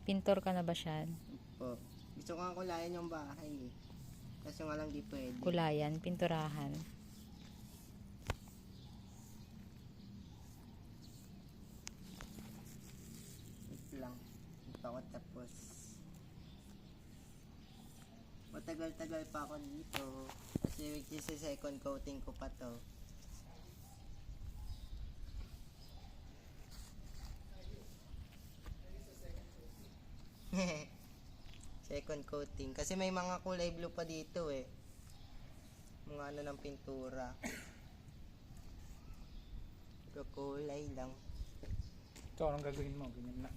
Pintor ka na ba siya? Po. Gusto ko nga kulayan yung bahay eh. Kaso nga lang di pwede. Kulayan, pinturahan. Ito lang. Ito ako tapos. Matagal-tagal pa ako dito. Kasi which is the second coating ko pa to. Second coating. Kasi may mga kulay blue pa dito eh. Mga ano ng pintura. Pero kulay lang. So, anong gagawin mo? Ganyan lang.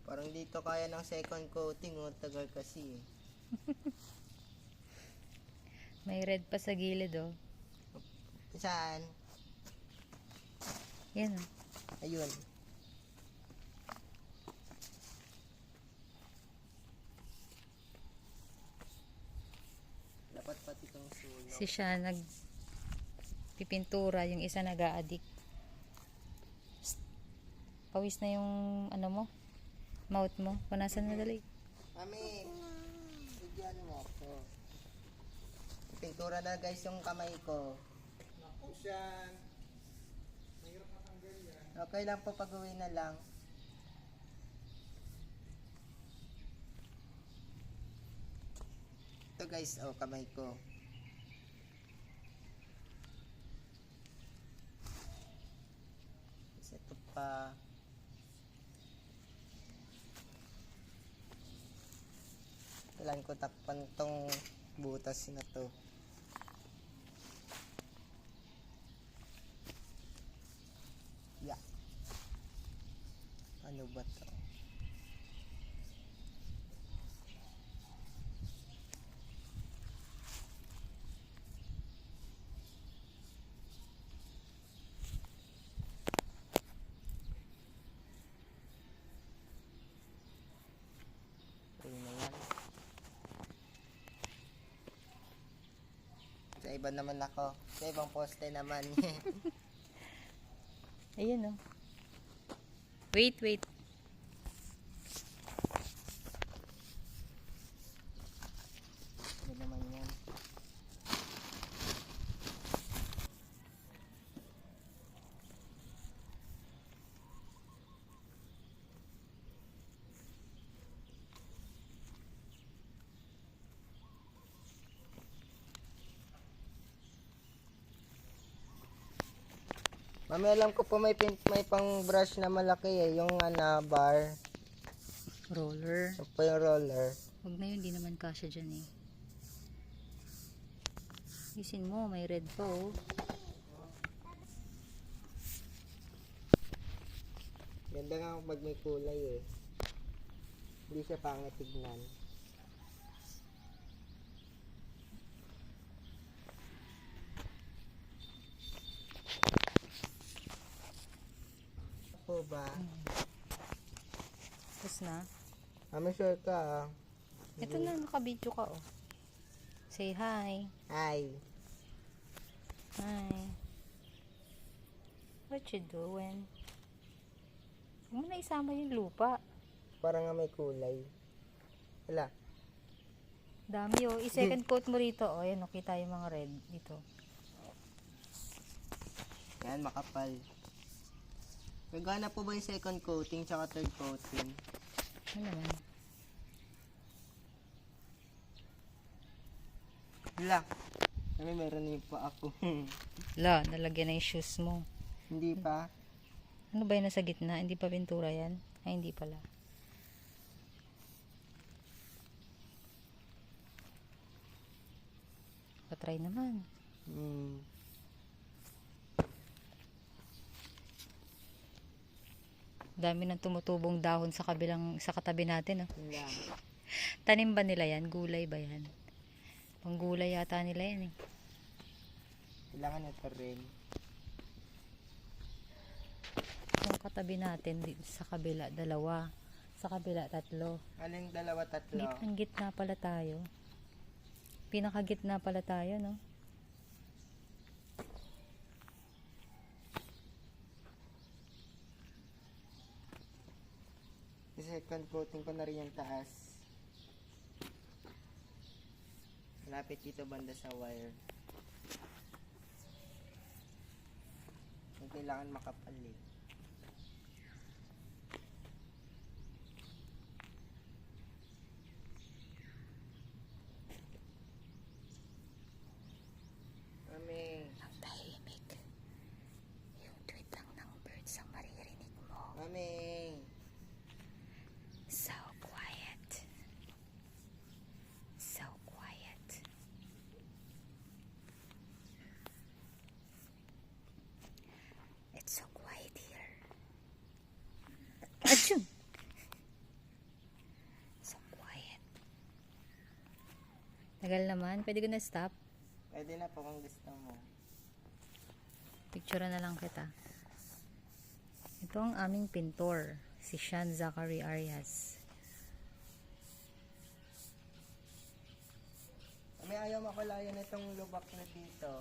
Parang dito kaya ng second coating oh. Tagal kasi eh. May red pa sa gilid, oh. Saan? Yan, oh. Ayun. Dapat pati itong sulok. Si siya pipintura, yung isa nag-a-addict. Pawis na yung ano mo, mouth mo. Punasan mo dali. Mami, bigyan mo ako. Pintura na guys yung kamay ko. Naku siyan. Mahirap matanggal yan. Okay lang po pag-uwi na lang. Ito guys, oh kamay ko. Tapos ito pa. Kailan ko takpan tong butas na to. Yeah. Ano ba to? Ayun na yan. Sa iba naman ako. Sa ibang poste naman. Ayun, oh. Wait, wait. Ano naman yan? Mami, alam ko po may pang brush na malaki eh, yung bar. Roller. Ito po yung roller. Huwag na yun, di naman kasya dyan, eh. Isin mo, may red pa, oh. Ganda nga pag may kulay eh. Hindi siya pangit tignan. Po ba? Tapos na. Mami, sure ka ah. Ito na, nakabidyo ka, oh. Say hi. Hi. Hi. What you doing? Huwag mo na isama yung lupa. Parang nga may kulay. Wala. Dami, oh. I-second coat mo rito, oh. Ayan, oh. Kita yung mga red dito. Yan, makapal. Nagana po ba yung second coating tsaka third coating? Ano naman? Wala. Kami meron din pa ako. La, nalagyan na yung shoes mo. Hindi pa. Ano ba yung nasa gitna? Hindi pa pintura yan? Ay, hindi pala. Patry naman. Dami ng tumutubong dahon sa katabi natin, oh. Wala. Tanim ba nila yan? Gulay ba yan? Panggulay yata nila yan, eh. Kailangan ito rin. Yung katabi natin sa kabila, 2. Sa kabila, 3. Aling dalawa, tatlo? Ang gitna pala tayo. Pinakagitna pala tayo, no? Second coating ko na rin yung taas. Malapit dito banda sa wire. Yung kailangan makapal eh. Mami. Ang tahimik. Yung tweet lang ng birds ang maririnig mo. Mami. So quiet. So quiet. It's so quiet here. Achoo! So quiet. Tagal naman. Pwede ko na stop. Pwede na po kung gusto mo. Picture na lang kita. Ito ang aming pintor. Si Sean Zachary Arias. May ayaw makulayan itong lubak na dito.